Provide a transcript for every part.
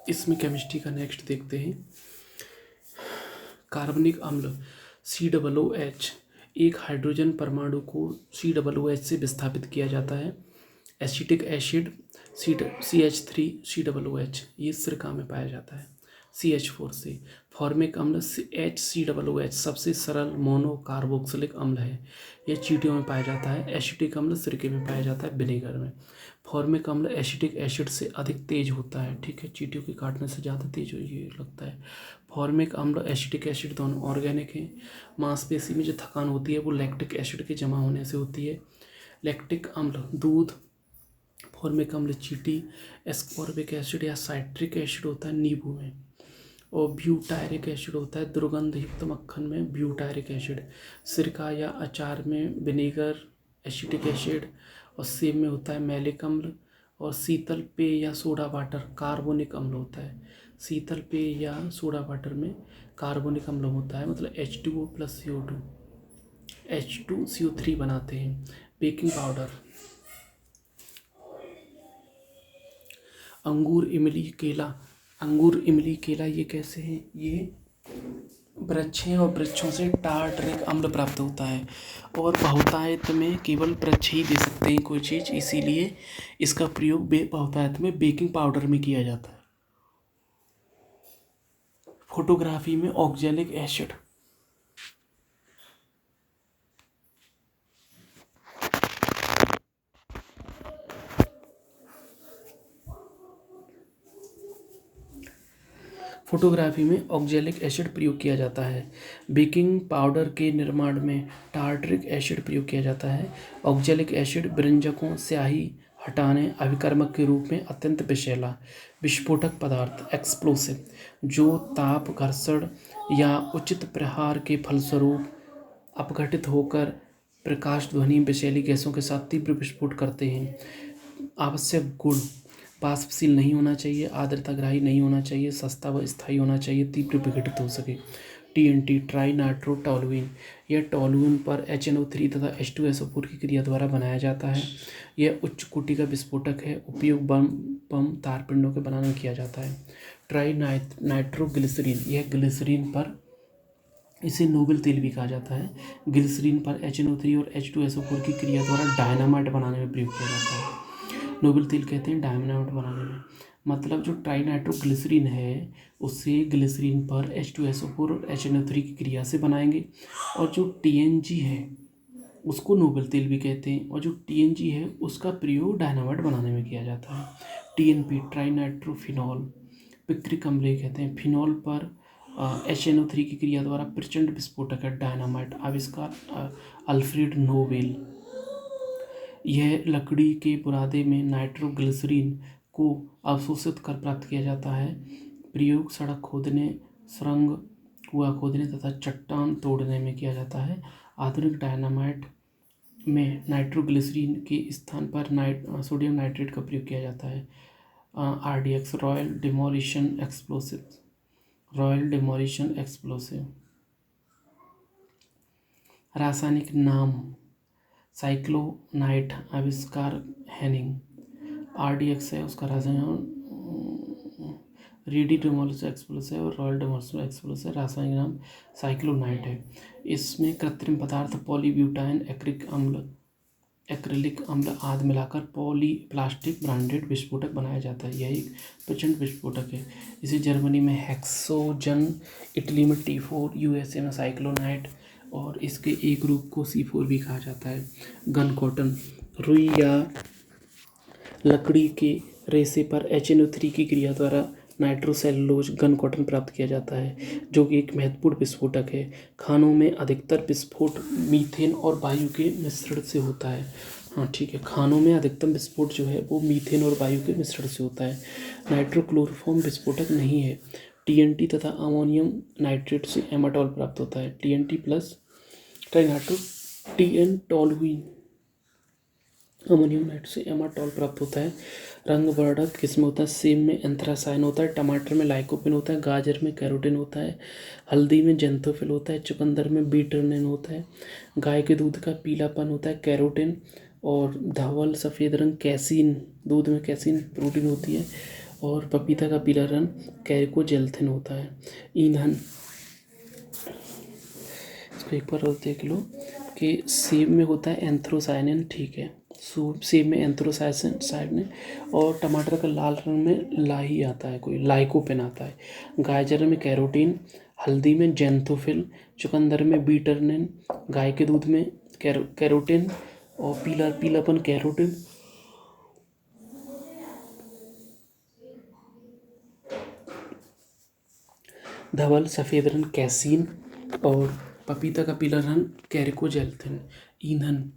इसमें केमिस्ट्री का नेक्स्ट देखते हैं। कार्बनिक अम्ल COOH, एक हाइड्रोजन परमाणु को COOH से विस्थापित किया जाता है। एसिटिक एसिड CH3COOH, ये सिरका में पाया जाता है CH4 से। फॉर्मिक अम्ल HCOOH सबसे सरल मोनो कार्बोक्सिलिक अम्ल है, यह चींटियों में पाया जाता है। एसिटिक अम्ल सिरके में पाया जाता है, विनेगर में। फॉर्मिक अम्ल एसिटिक एसिड से अधिक तेज होता है, ठीक है, चींटियों के काटने से ज़्यादा तेज हो ये लगता है। फॉर्मिक अम्ल एसिटिक एसिड दोनों ऑर्गेनिक हैं। मांसपेशी में जो थकान होती है वो लैक्टिक एसिड के जमा होने से होती है। लैक्टिक अम्ल दूध, फॉर्मिक अम्ल चींटी, एस्कॉर्बिक एसिड या साइट्रिक एसिड होता है नींबू में, और ब्यूटायरिक एसिड होता है दुर्गंध युक्त मक्खन में, ब्यूटायरिक एसिड। सिरका या अचार में विनेगर एसिटिक एसिड, और सेब में होता है मैलिक अम्ल। और शीतल पेय या सोडा वाटर कार्बोनिक अम्ल होता है। शीतल पेय या सोडा वाटर में कार्बोनिक अम्ल होता है, मतलब H2O + CO2 H2CO3 बनाते हैं। बेकिंग पाउडर, अंगूर, इमली, केला ये कैसे हैं? ये वृक्ष हैं और वृक्षों से टार्टरिक अम्ल प्राप्त होता है, और बहुतायत में केवल वृक्ष ही दे सकते हैं कोई चीज़, इसीलिए इसका प्रयोग बहुतायत में बेकिंग पाउडर में किया जाता है। फोटोग्राफी में ऑक्जेलिक एसिड, फोटोग्राफी में ऑक्जेलिक एसिड प्रयोग किया जाता है। बेकिंग पाउडर के निर्माण में टार्टरिक एसिड प्रयोग किया जाता है। ऑक्जेलिक एसिड व्यंजकों स्याही हटाने अभिकर्मक के रूप में अत्यंत विषैला विस्फोटक पदार्थ एक्सप्लोसिव, जो ताप घर्षण या उचित प्रहार के फलस्वरूप अपघटित होकर प्रकाश ध्वनि विषैली गैसों के साथ तीव्र विस्फोट करते हैं। आवश्यक गुण: वाष्पशील नहीं होना चाहिए, आर्द्रताग्राही नहीं होना चाहिए, सस्ता व स्थायी होना चाहिए, तीव्र विघटित हो सके। TNT ट्राई नाइट्रो टॉलुइन, यह टॉलुइन पर HNO3 तथा H2SO4 की क्रिया द्वारा बनाया जाता है। यह उच्च कोटि का विस्फोटक है। उपयोग बम तारपिंडों के बनाने में किया जाता है। ट्राई नाइट्रोग्लिसरीन, यह ग्लिसरीन पर, इसे नोबेल तेल भी कहा जाता है। ग्लिसरीन पर HNO3 और H2SO4 की क्रिया द्वारा डायनामाइट बनाने में प्रयोग किया जाता है। नोबेल तेल कहते हैं डायनामाइट बनाने में। मतलब जो ट्राइनाइट्रोग्लिसरीन है उसे ग्लिसरीन पर H2SO4 और HNO3 की क्रिया से बनाएंगे, और जो TNG है उसको नोबेल तेल भी कहते हैं, और जो TNG है उसका प्रयोग डायनामाइट बनाने में किया जाता है। TNP ट्राइनाइट्रोफिनॉल, पिक्रिक अम्ल कहते हैं। फिनॉल पर HNO3 की क्रिया द्वारा प्रचंड विस्फोटक है डायनामाइट। आविष्कार अल्फ्रेड नोबेल। यह लकड़ी के बुरादे में नाइट्रोग्लिसरीन को अवशोषित कर प्राप्त किया जाता है। प्रयोग सड़क खोदने, सुरंग, कुआं खोदने तथा चट्टान तोड़ने में किया जाता है। आधुनिक डायनामाइट में नाइट्रोग्लिसरीन के स्थान पर सोडियम नाइट्रेट का प्रयोग किया जाता है। RDX royal demolition explosive. रासायनिक नाम: साइक्लोनाइट, आविष्कार हेनिंग। RDX है उसका रासायनिक, रेडी डिमोलिशन एक्सप्लोसिव और रॉयल डिमोलिशन एक्सप्लोसिव रासायनिक नाम साइक्लोनाइट है। इसमें कृत्रिम पदार्थ पॉलीब्यूटाइन, एक्रिलिक अम्ल आदि मिलाकर पॉलीप्लास्टिक ब्रांडेड विस्फोटक बनाया जाता है। यह एक प्रचंड विस्फोटक है। इसे जर्मनी में हेक्सोजन, इटली में T4, USA में साइक्लोनाइट, और इसके एक रूप को C4 भी कहा जाता है। गन कॉटन, रुई या लकड़ी के रेशे पर HNO3 की क्रिया द्वारा नाइट्रोसेलुलोज गन कॉटन प्राप्त किया जाता है, जो कि एक महत्वपूर्ण विस्फोटक है। खानों में अधिकतर विस्फोट मीथेन और वायु के मिश्रण से होता है। हाँ ठीक है, खानों में अधिकतम विस्फोट जो है वो मीथेन और वायु के मिश्रण से होता है। नाइट्रोक्लोरोफॉर्म विस्फोटक नहीं है। TNT तथा अमोनियम नाइट्रेट से एमाटॉल प्राप्त होता है। TNT plus trinitro TN toluene, ammonium nitrate से एमाटॉल प्राप्त होता है। रंग वर्णक किसमें होता है? सेब में एंथ्रासाइन होता है, टमाटर में लाइकोपिन होता है, गाजर में कैरोटीन होता है, हल्दी में जेंथोफिल होता है, चुकंदर में बीटरनिन होता है, गाय के दूध का पीलापन होता है कैरोटीन, और धवल सफ़ेद रंग कैसीन, दूध में कैसीन प्रोटीन होती है, और पपीता का पीला रंग कैरिकोजेल्थिन होता है। ईंधन, इसको एक बार और देख लो कि सेब में होता है एंथ्रोसायनिन, ठीक है, सेब में एंथ्रोसायनिन, और टमाटर का लाल रंग में लाही आता है, कोई लाइकोपेन आता है। गाजर में कैरोटीन, हल्दी में जेंथोफिल, चुकंदर में बीटरनिन, गाय के दूध में कैरोटीन और पीलापन कैरोटीन। धवल सफ़ेद रंग कैसीन और पपीता का पीला रंग कैरिकोजेल्थिन। ईंधन,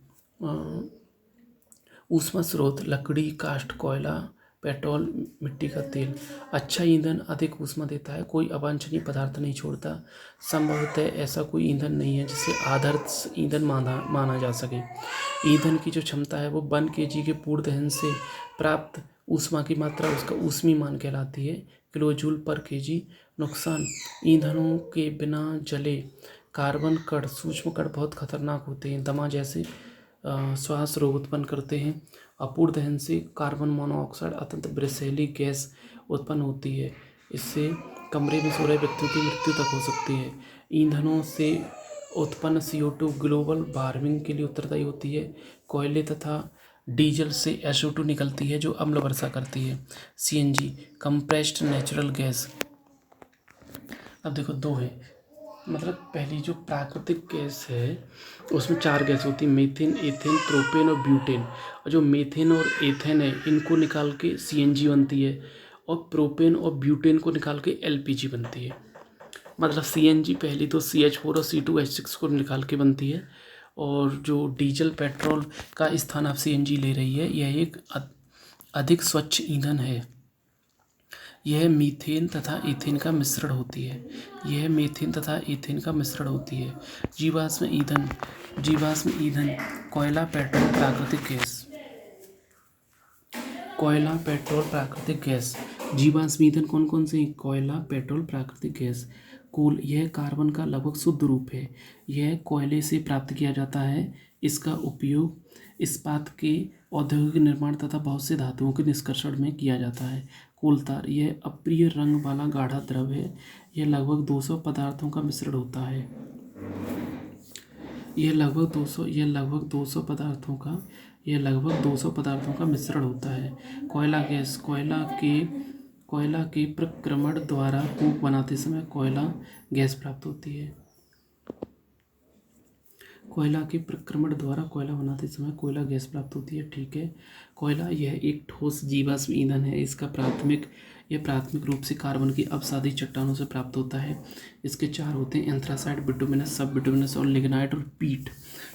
ऊष्मा स्रोत लकड़ी, काष्ठ, कोयला, पेट्रोल, मिट्टी का तेल। अच्छा ईंधन अधिक ऊष्मा देता है, कोई अवांछनीय पदार्थ नहीं छोड़ता। संभवतः ऐसा कोई ईंधन नहीं है जिसे आदर्श ईंधन माना जा सके। ईंधन की जो क्षमता है वो 1 kg के पूर्ण दहन से प्राप्त ऊष्मा की मात्रा उसका ऊष्मी मान कहलाती है, किलोजूल पर केजी। नुकसान, ईंधनों के बिना जले कार्बन कण, सूक्ष्म कण बहुत खतरनाक होते हैं, दमा जैसे श्वास रोग उत्पन्न करते हैं। अपूर्ण दहन से कार्बन मोनोऑक्साइड अत्यंत विषैली गैस उत्पन्न होती है, इससे कमरे में सो रहे व्यक्तियों की मृत्यु तक हो सकती है। ईंधनों से उत्पन्न CO2 ग्लोबल वार्मिंग के लिए उत्तरदायी होती है। कोयले तथा डीजल से SO2 निकलती है जो अम्ल वर्षा करती है। CNG, compressed natural gas. अब देखो दो है, मतलब पहली जो प्राकृतिक गैस है उसमें 4 गैस होती है, मीथेन, एथेन, प्रोपेन और ब्यूटेन। और जो मीथेन और एथेन है इनको निकाल के CNG बनती है, और प्रोपेन और ब्यूटेन को निकाल के LPG बनती है। मतलब CNG पहली तो CH4 और C2H6 को निकाल के बनती है, और जो डीजल पेट्रोल का स्थान अब CNG ले रही है, यह एक अधिक स्वच्छ ईंधन है। यह मीथेन तथा ईथेन का मिश्रण होती है। यह मीथेन तथा ईथेन का मिश्रण होती है। जीवाश्म ईंधन, जीवाश्म ईंधन कोयला, पेट्रोल, प्राकृतिक गैस। कोयला, पेट्रोल, प्राकृतिक गैस। जीवाश्म ईंधन कौन कौन से? कोयला, पेट्रोल, प्राकृतिक गैस। कोल, यह कार्बन का लगभग शुद्ध रूप है। यह कोयले से प्राप्त किया जाता है। इसका उपयोग इस्पात के औद्योगिक निर्माण तथा बहुत से धातुओं के निष्कर्षण में किया जाता है। कोलतार, यह अप्रिय रंग वाला गाढ़ा द्रव है। यह लगभग 200 पदार्थों का मिश्रण होता है। यह लगभग 200 पदार्थों का मिश्रण होता है। कोयला गैस, कोयला के प्रक्रमण द्वारा फूंक बनाते समय कोयला गैस प्राप्त होती है। कोयला के प्रक्रमण द्वारा कोयला बनाते समय कोयला गैस प्राप्त होती है, ठीक है। कोयला यह एक ठोस जीवाश्म ईंधन है। यह प्राथमिक रूप से कार्बन की अपसादी चट्टानों से प्राप्त होता है। इसके 4 होते हैं, एंथ्रासाइट, बिटुमिनस, सब बिटुमिनस और लिग्नाइट और पीट।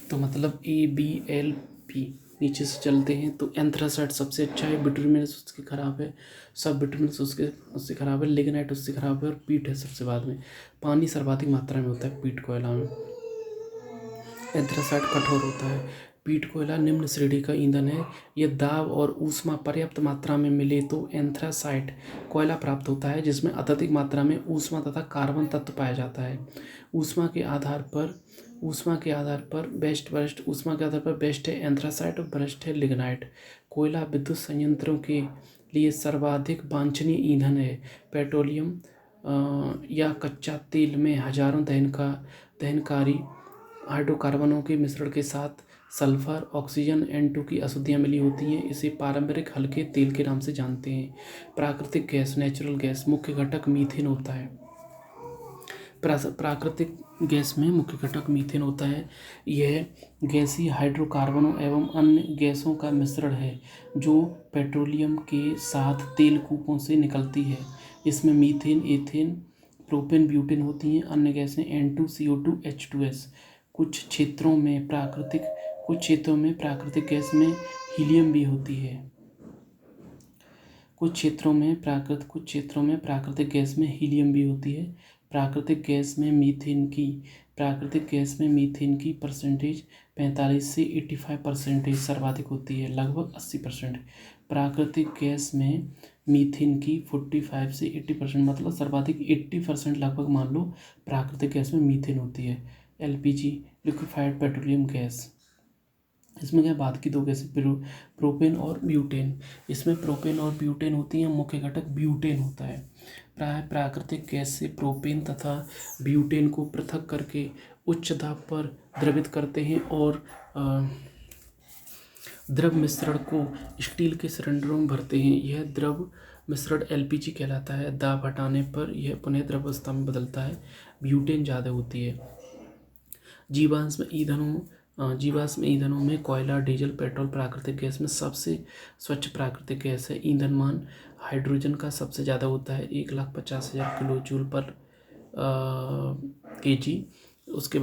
तो मतलब ABLP नीचे से चलते हैं तो एंथ्रासाइट सबसे अच्छा है, बिटुमिनस उसके खराब है, सब बिटुमिनस उससे खराब है, लिग्नाइट उससे खराब है और पीट है सबसे बाद में। पानी सर्वाधिक मात्रा में होता है पीट कोयला में। एंथ्रासाइट कठोर होता है। पीट कोयला निम्न श्रेणी का ईंधन है। यह दाब और ऊष्मा पर्याप्त मात्रा में मिले तो एंथ्रासाइट कोयला प्राप्त होता है, जिसमें अत्यधिक मात्रा में ऊष्मा तथा कार्बन तत्व पाया जाता है। ऊष्मा के आधार पर बेस्ट है एंथ्रासाइट और बेस्ट है लिग्नाइट। कोयला विद्युत संयंत्रों के लिए सर्वाधिक वांछनीय ईंधन है। पेट्रोलियम या कच्चा तेल में हजारों दहनकारी हाइड्रोकार्बनों के मिश्रण के साथ सल्फर, ऑक्सीजन, N2 की अशुद्धियाँ मिली होती हैं। इसे पारंपरिक हल्के तेल के नाम से जानते हैं। प्राकृतिक गैस, नेचुरल गैस, मुख्य घटक मीथेन होता है। प्राकृतिक गैस में मुख्य घटक मीथेन होता है। यह गैसीय हाइड्रोकार्बनों एवं अन्य गैसों का मिश्रण है जो पेट्रोलियम के साथ तेल कूपों से निकलती है। इसमें मीथेन, एथेन, प्रोपेन, ब्यूटेन होती हैं। अन्य गैसें N2, CO2, H2S। कुछ क्षेत्रों में प्राकृतिक गैस में हीलियम भी होती है। कुछ क्षेत्रों में प्राकृतिक गैस में हीलियम भी होती है। प्राकृतिक गैस में मीथेन की परसेंटेज 45 से 85% सर्वाधिक होती है, लगभग 80%। प्राकृतिक गैस में मीथेन की 45 से 80%, मतलब सर्वाधिक 80% लगभग मान लो प्राकृतिक गैस में मीथेन होती है। LPG, liquefied petroleum gas. इसमें क्या बात की दो गैसें प्रोपेन और ब्यूटेन। इसमें प्रोपेन और ब्यूटेन होती हैं, मुख्य घटक ब्यूटेन होता है। प्राकृतिक गैस से प्रोपेन तथा ब्यूटेन को पृथक करके उच्च दाब पर द्रवित करते हैं और द्रव मिश्रण को स्टील के सिलेंडरों में भरते हैं। यह द्रव मिश्रण एलपीजी कहलाता है। दाब हटाने पर यह पुनः द्रव अवस्था में बदलता है। ब्यूटेन ज़्यादा होती है। जीवाश्म ईंधनों में कोयला, डीजल, पेट्रोल प्राकृतिक गैस में सबसे स्वच्छ प्राकृतिक गैस है। ईंधन मान हाइड्रोजन का सबसे ज़्यादा होता है, 1,50,000 किलो जूल पर केजी। उसके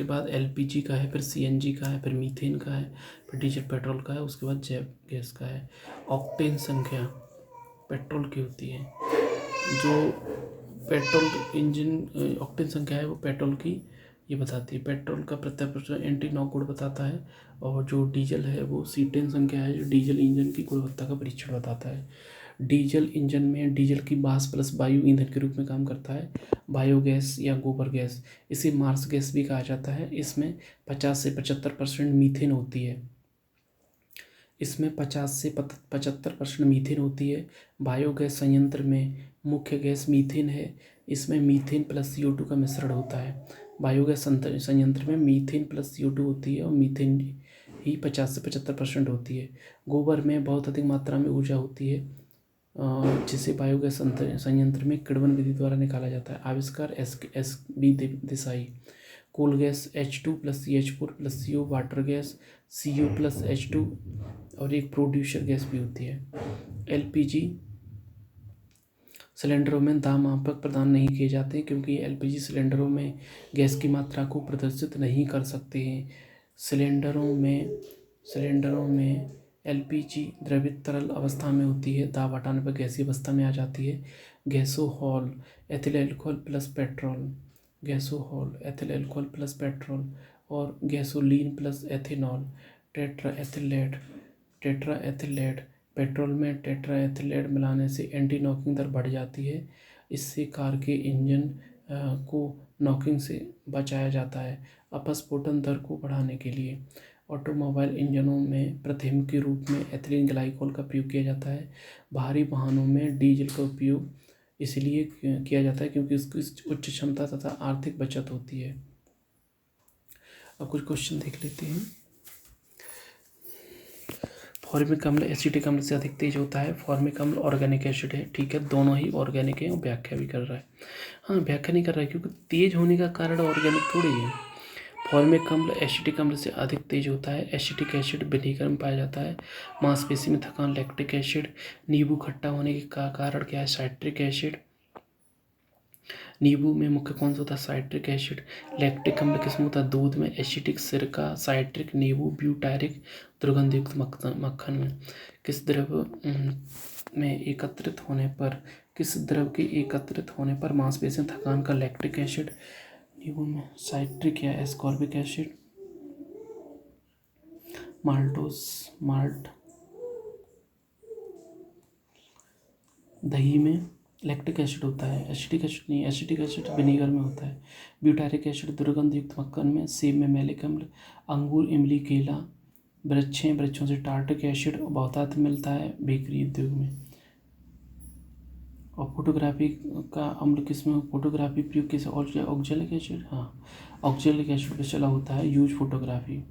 बाद एलपीजी का है, फिर सीएनजी का है, फिर मीथेन का है, फिर डीजल पेट्रोल का है, उसके बाद जैव गैस का है। ऑक्टेन संख्या पेट्रोल की होती है। जो पेट्रोल इंजन ऑक्टेन संख्या है वो पेट्रोल की ये बताती है। पेट्रोल का प्रत्यय एंटी नॉक गुण बताता है। और जो डीजल है वो सीटेन संख्या है, जो डीजल इंजन की गुणवत्ता का परीक्षण बताता है। डीजल इंजन में डीजल की बास प्लस वायु ईंधन के रूप में काम करता है। बायोगैस या गोबर गैस, इसे मार्स गैस भी कहा जाता है। इसमें 50 से 75% मीथेन होती है। 50 से 75% मीथेन होती है। बायोगैस संयंत्र में मुख्य गैस मीथेन है। इसमें मीथेन प्लस CO2 का मिश्रण होता है। बायोगैस संयंत्र में मीथेन प्लस CO2 होती है और मीथेन ही 50 से 75% होती है। गोबर में बहुत अधिक मात्रा में ऊर्जा होती है, जिसे बायोगैस संयंत्र में किण्वन विधि द्वारा निकाला जाता है। आविष्कार SB Desai. Coal gas H2 + CH4 + CO, water gas CO + H2 और एक प्रोड्यूसर गैस भी होती है। LPG सिलेंडरों में दाब मापक प्रदान नहीं किए जाते क्योंकि LPG सिलेंडरों में गैस की मात्रा को प्रदर्शित नहीं कर सकते हैं। सिलेंडरों में LPG द्रवित तरल अवस्था में होती है। दाब हटाने पर गैसीय अवस्था में आ जाती है। Gasohol ethyl alcohol plus petrol और gasoline plus ethanol. Tetra ethylate petrol में टेट्रा एथिलेट मिलाने से एंटी नॉकिंग दर बढ़ जाती है। इससे कार के इंजन को नॉकिंग से बचाया जाता है। अपस्फोटन दर को बढ़ाने के लिए ऑटोमोबाइल इंजनों में प्रथम के रूप में एथिलीन ग्लाइकोल का प्रयोग किया जाता है। भारी वाहनों में डीजल का उपयोग इसलिए किया जाता है क्योंकि उसकी उच्च क्षमता तथा आर्थिक बचत होती है। अब कुछ क्वेश्चन देख लेते हैं। फॉर्मिक अम्ल एसिटिक अम्ल से अधिक तेज होता है। फॉर्मिक अम्ल ऑर्गेनिक एसिड है, ठीक है, दोनों ही ऑर्गेनिक है और व्याख्या भी कर रहा है। हाँ, व्याख्या नहीं कर रहा है क्योंकि तेज होने का कारण ऑर्गेनिक थोड़ी है। फॉर्मिक अम्ल एसिटिक अम्ल से अधिक तेज होता है। एसिटिक एसिड विनेगर में पाया जाता है। मांसपेशी में थकान लैक्टिक एसिड। नींबू खट्टा होने का कारण क्या है? Citric acid. नींबू में मुख्य कौन सा होता है? Citric acid. लैक्टिक अम्ल किसमें होता है? दूध में। एसिटिक सिरका, साइट्रिक नींबू, ब्यूटायरिक दुर्गंधयुक्त मक्खन में। किस द्रव के एकत्रित होने पर मांसपेशी में थकान का? Lactic acid. नींबू में साइट्रिक या एस्कॉर्बिक एसिड। माल्ट। दही में लैक्टिक एसिड होता है। एसिटिक एसिड नहीं, एसिटिक एसिड विनेगर में होता है। ब्यूटारिक एसिड दुर्गंध युक्त मक्खन में। सेब में मैलिक अम्ल। अंगूर, इमली, केला वृक्षों से टार्टिक एसिड बहुतायत मिलता है बेकरी उद्योग में। और फोटोग्राफी का अम्ल किसमें? फोटोग्राफी प्रयोग किस? Oxalic acid. हाँ, ऑक्जेलिक एसिड पर चला होता है यूज फोटोग्राफी।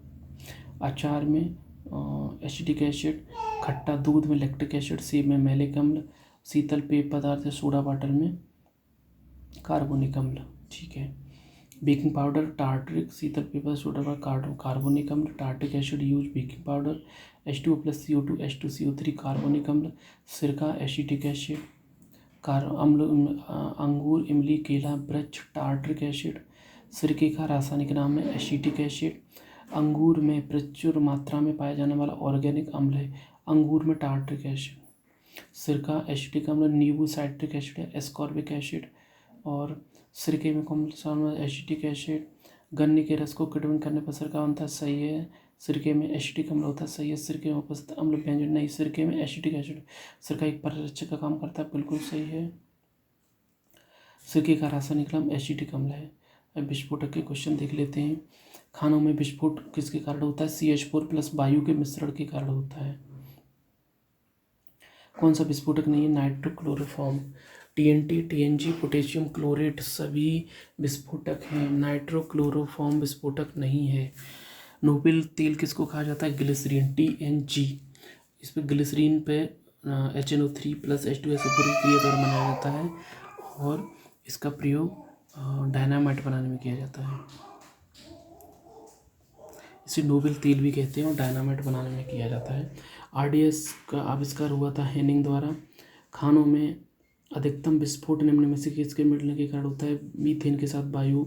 अचार में एसिटिक एसिड। खट्टा दूध में लैक्टिक एसिड। सेब में मैलिक अम्ल। शीतल पेय पदार्थ सोडा वाटर में कार्बोनिक अम्ल, ठीक है। Baking powder tartaric. शीतल पेय पदार्थ सोडा वाटर कार्बोनिक अम्ल। Tartaric acid use baking powder. H2O + CO2 H2CO3 carbonic अम्ल। सिरका एसिटिक एसिड। अंगूर, इमली, केला वृक्ष टार्टरिक एसिड। सिरके का रासायनिक नाम है एसिटिक एसिड। अंगूर में प्रचुर मात्रा में पाया जाने वाला ऑर्गेनिक अम्ल है अंगूर में टार्टरिक एसिड। सिरका एसिटिक अम्ल। नींबू साइट्रिक एसिड है, एस्कॉर्बिक एसिड। और सिरके में कौन सा एसिटिक एसिड। गन्ने के रस को किण्वन करने पर सिरका बनता है, सही है। सिरके में एसिटिक अम्ल होता है, सही है। सिरके में उपस्थित अम्ल व्यंजन नहीं, सिरके में एसिटिक एसिड। सिरका एक परिरक्षक का काम करता है, बिल्कुल सही है। सिरके का रासायनिक नाम एसिटिक अम्ल है। अब विस्फोटक के क्वेश्चन देख लेते हैं। खानों में विस्फोट किसके कारण होता है? CH4 प्लस वायु के मिश्रण के कारण होता है। कौन सा विस्फोटक नहीं है? नाइट्रोक्लोरोफॉर्म। TNT, TNG, पोटेशियम क्लोरेट सभी विस्फोटक हैं, नाइट्रोक्लोरोफॉर्म विस्फोटक नहीं है। नोबेल तेल किसको कहा जाता है? Glycerine, TNG। इस पे ग्लिसरीन पे HNO3 प्लस H2 ऐसे पूरी क्रिया द्वारा बनाया जाता है और इसका प्रयोग डायनामाइट बनाने में किया जाता है। इसे नोबेल तेल भी कहते हैं और डायनामाइट बनाने में किया जाता है। RDS का आविष्कार हुआ था हेनिंग द्वारा। खानों में अधिकतम विस्फोट निम्न में से किसके मिलने के कारण होता है? मीथेन के साथ वायु।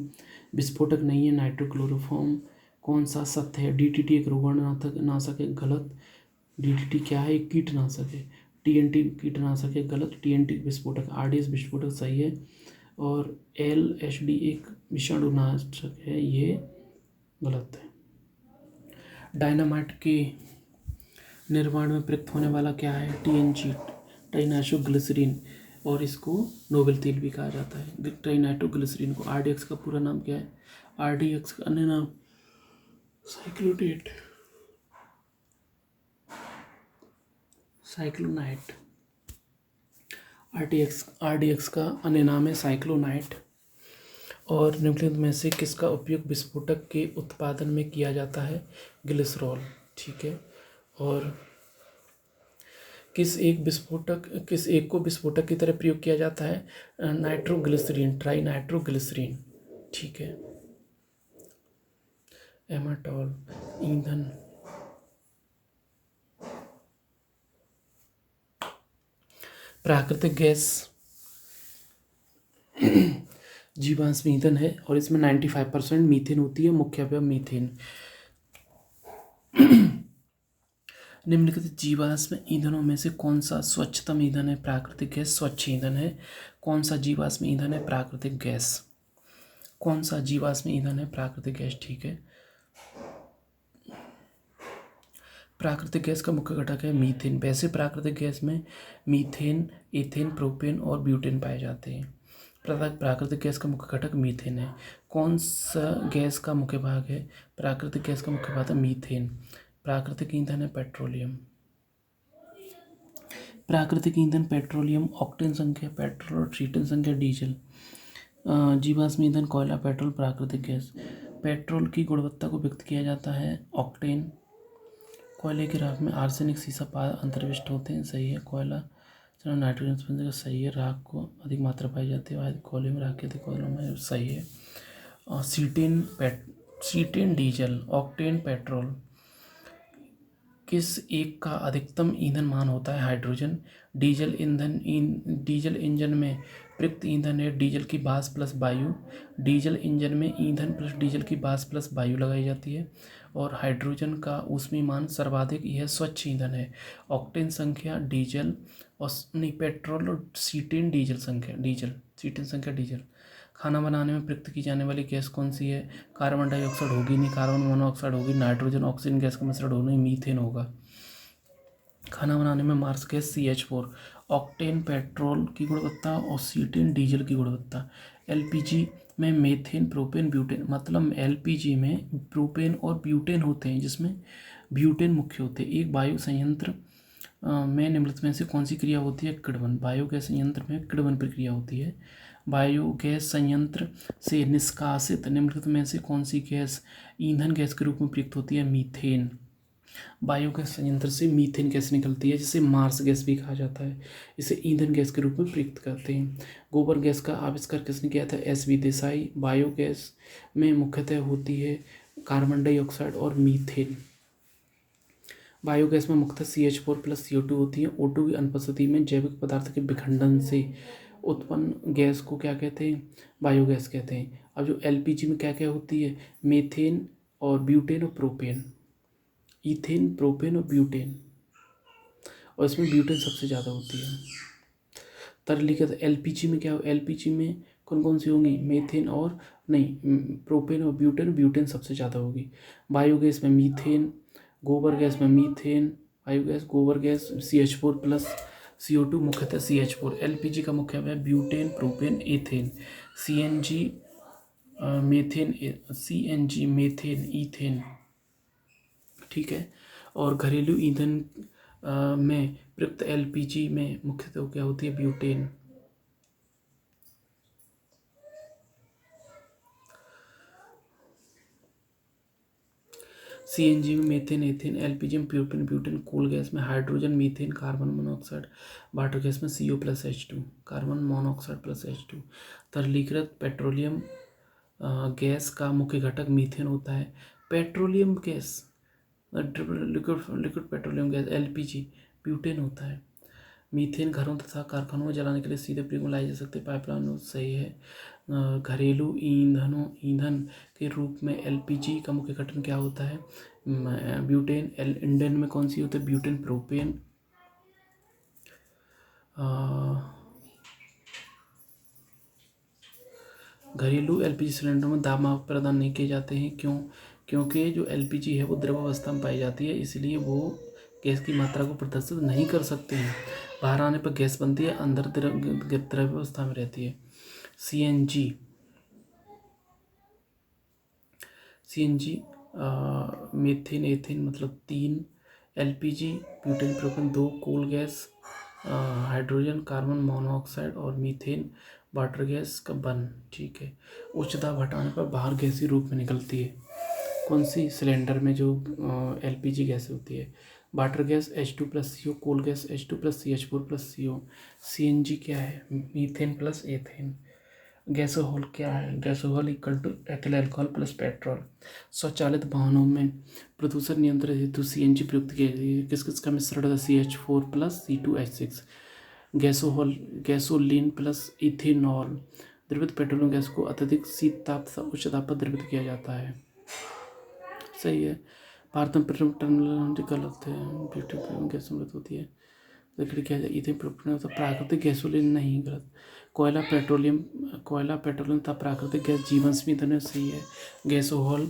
विस्फोटक नहीं है नाइट्रोक्लोरोफॉर्म। कौन सा सत्य है? DDT एक रोगाणुनाशक नाशक है, गलत। DDT क्या है? एक कीटनाशक है। TNT कीटनाशक है, गलत। TNT विस्फोटक, RDS विस्फोटक सही है। और LSD एक विषाणुनाशक है, ये गलत है। डायनामाइट के निर्माण में प्रयुक्त होने वाला क्या है? TNG, ट्राइनाइट्रोग्लिसरीन, और इसको नोबेल तेल भी कहा जाता है। ट्राइनाइट्रोग्लिसरीन को। RDX का पूरा नाम क्या है? RDX का अन्य नाम साइक्लोनाइट। RDX का अन्य नाम है साइक्लोनाइट। और निम्नलिखित में से किसका उपयोग विस्फोटक के उत्पादन में किया जाता है? ग्लिसरॉल। ठीक है। और किस एक को विस्फोटक की तरह प्रयोग किया जाता है? नाइट्रोग्लिसरीन, ट्राइनाइट्रोग्लिसरीन। ठीक है। एमाटॉल ईंधन। प्राकृतिक गैस जीवाश्म ईंधन है और इसमें 95% मीथेन होती है, मुख्य अवयव मीथेन। निम्नलिखित जीवाश्म ईंधनों में से कौन सा स्वच्छतम ईंधन है? प्राकृतिक गैस स्वच्छ ईंधन है। कौन सा जीवाश्म ईंधन है? प्राकृतिक गैस। कौन सा जीवाश्म ईंधन है? प्राकृतिक गैस। ठीक है। प्राकृतिक गैस का मुख्य घटक है मीथेन। वैसे प्राकृतिक गैस में मीथेन, एथेन, प्रोपेन और ब्यूटेन पाए जाते हैं। प्राकृतिक गैस का मुख्य घटक मीथेन है। कौन सा गैस का मुख्य भाग है? प्राकृतिक गैस का मुख्य भाग है मीथेन। प्राकृतिक ईंधन है पेट्रोलियम। प्राकृतिक ईंधन पेट्रोलियम। ऑक्टेन संख्या पेट्रोल और ट्रीटन संख्या डीजल। जीवाश्म ईंधन कोयला, पेट्रोल, प्राकृतिक गैस। पेट्रोल की गुणवत्ता को व्यक्त किया जाता है ऑक्टेन। कोयले की राख में आर्सेनिक, सीसा, अंतर्विष्ट होते हैं, सही है। कोयला नाइट्रोजन स्पंज सही है। राख को अधिक मात्रा पाई जाती है कोयले में, राख के अधिक कोयलों में, सही है। और सीटेन डीजल, ऑक्टेन पेट्रोल। किस एक का अधिकतम ईंधन मान होता है? हाइड्रोजन। डीजल इंजन में प्रयुक्त ईंधन है डीजल की बास प्लस वायु। डीजल इंजन में ईंधन प्लस डीजल की बास प्लस वायु लगाई जाती है। और हाइड्रोजन का ऊष्मीय मान सर्वाधिक, यह स्वच्छ ईंधन है। ऑक्टेन संख्या डीजल और नहीं पेट्रोल, और सीटेन संख्या डीजल। खाना बनाने में प्रयुक्त की जाने वाली गैस कौन सी है? कार्बन डाइऑक्साइड होगी नहीं, कार्बन मोनोऑक्साइड होगी, नाइट्रोजन ऑक्सीजन गैस का मिश्रण होगा नहीं, मीथेन होगा। खाना बनाने में marsh gas CH4। Octane petrol की गुणवत्ता और सीटेन डीजल की गुणवत्ता। LPG में मेथेन, प्रोपेन, ब्यूटेन, मतलब LPG में प्रोपेन और ब्यूटेन होते हैं, जिसमें ब्यूटेन मुख्य होते हैं। एक वायु संयंत्र में निम्नलिखित में से कौन सी क्रिया होती है? किण्वन। बायोगैस संयंत्र में किण्वन प्रक्रिया होती है। बायोगैस संयंत्र से निष्कासित निम्नलिखित में से कौन सी गैस ईंधन गैस के रूप में प्रयुक्त होती है? मीथेन। बायोगैस संयंत्र से मीथेन गैस निकलती है, जिसे मार्स गैस भी कहा जाता है। इसे ईंधन गैस के रूप में प्रयुक्त करते हैं। गोबर गैस का आविष्कार किसने किया था? SV देसाई। बायोगैस में मुख्यतः होती है कार्बन डाइऑक्साइड और मीथेन। बायोगैस में मुख्यतः CH4 प्लस CO2 होती है। O2 की अनुपस्थिति में जैविक पदार्थ के विखंडन से उत्पन्न गैस को क्या कहते हैं? बायोगैस कहते हैं। अब जो LPG में क्या क्या होती है? मेथेन और ब्यूटेन और प्रोपेन, ईथेन, प्रोपेन और ब्यूटेन, और इसमें ब्यूटेन सबसे ज़्यादा होती है। तरलीकृत LPG में क्या हो? LPG में कौन कौन सी होंगी? मेथेन और नहीं, प्रोपेन और ब्यूटेन सबसे ज़्यादा होगी। बायोगैस में मीथेन, गोबर गैस में मीथेन, बायोगैस, गोबर गैस CH4 प्लस CO2, मुख्यतः CH4। LPG का मुख्य है butane, propane, ethane. CNG methane, CNG, methane, ethane, ठीक है। और घरेलू ईंधन में प्रयुक्त LPG में मुख्यतः क्या होती है? ब्यूटेन। CNG में मीथेन, एथेन, LPG में प्रोपेन, ब्यूटेन, कोल गैस में hydrogen, methane, carbon monoxide, water gas में CO+H2, carbon monoxide plus H2। तरलीकृत पेट्रोलियम गैस का मुख्य घटक मीथेन होता है। Petroleum gas, liquid petroleum gas LPG, butane होता है। मीथेन घरों तथा कारखानों में जलाने के लिए सीधे प्रयोग में लाई जा सकती है। पाइपलाइन सही है। घरेलू ईंधन के रूप में LPG का मुख्य घटक क्या होता है? ब्यूटेन। इंडेन में कौन सी होती है? Butane, propane. घरेलू LPG सिलेंडर में दाब प्रदान नहीं किए जाते हैं। क्यों? क्योंकि जो LPG है वो द्रव अवस्था में पाई जाती है, इसलिए वो गैस की मात्रा को प्रदर्शित नहीं कर सकते हैं। बाहर आने पर गैस बनती है, अंदर द्रव अवस्था में रहती है। CNG मीथेन, एथेन मतलब 3, LPG butane, propane 2, coal gas hydrogen, carbon monoxide और मीथेन वाटर गैस का 1, ठीक है। उच्च दाब हटाने पर बाहर गैसीय रूप में निकलती है। कौन सी? सिलेंडर में जो LPG गैस होती है। Water gas H2+CO, coal gas H2+CH4+CO। CNG क्या है? Methane plus ethane. गैसोहॉल क्या है? Gasohol equal to ethyl alcohol plus petrol. स्वचालित वाहनों में प्रदूषण नियंत्रण हेतु CNG प्रयुक्त किया जाता है। किस किस का मिश्रण है? CH4+C2H6। Gasoline plus ethanol. द्रवित पेट्रोलियम गैस को अत्यधिक शीत ताप तथा उच्च दाब पर द्रवित किया जाता है। सही है। भारत में टर्मिनोलॉजी गलत है। ब्यूटी गैस समृद्ध होती है। लकड़ी क्या है? इथेन, प्रोपेन तथा प्राकृतिक गैसोलीन नहीं, गलत। कोयला पेट्रोलियम तथा प्राकृतिक गैस जीवन ईंधन है, सही है। गैसोहॉल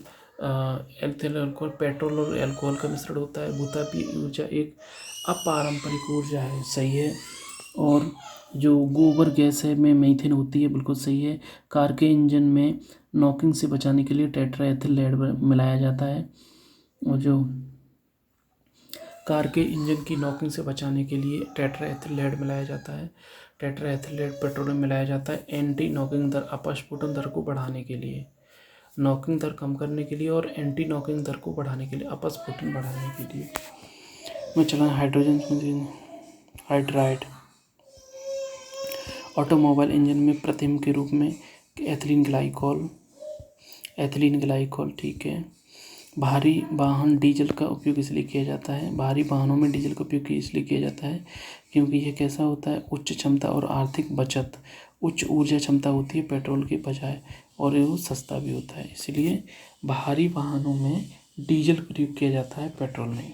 एल्थिल अल्कोहल, पेट्रोल और अल्कोहल का मिश्रण होता है। भूतापीय ऊर्जा एक अपारंपरिक ऊर्जा है, सही है। और जो गोबर गैस है में मीथेन होती है, बिल्कुल सही है। कार के इंजन में नॉकिंग से बचाने के लिए टेट्राएथिल लेड मिलाया जाता है। और जो कार के इंजन की नॉकिंग से बचाने के लिए टेट्राएथिल लेड मिलाया जाता है। टेट्राएथिल लेड पेट्रोलियम मिलाया जाता है एंटी नॉकिंग दर, अपस्फोटन दर को बढ़ाने के लिए, नॉकिंग दर कम करने के लिए और एंटी नॉकिंग दर को बढ़ाने के लिए, अपस्फोटन बढ़ाने के लिए। मैं चला हाइड्रोजन हाइड्राइड। ऑटोमोबाइल इंजन में प्रतिम के रूप में एथिलीन ग्लाइकॉल, ठीक है। भारी वाहन डीजल का उपयोग इसलिए किया जाता है, भारी वाहनों में डीजल का उपयोग इसलिए किया जाता है क्योंकि यह कैसा होता है? उच्च क्षमता और आर्थिक बचत, उच्च ऊर्जा क्षमता होती है पेट्रोल के बजाय, और वो सस्ता भी होता है, इसलिए भारी वाहनों में डीजल प्रयोग किया जाता है, पेट्रोल नहीं।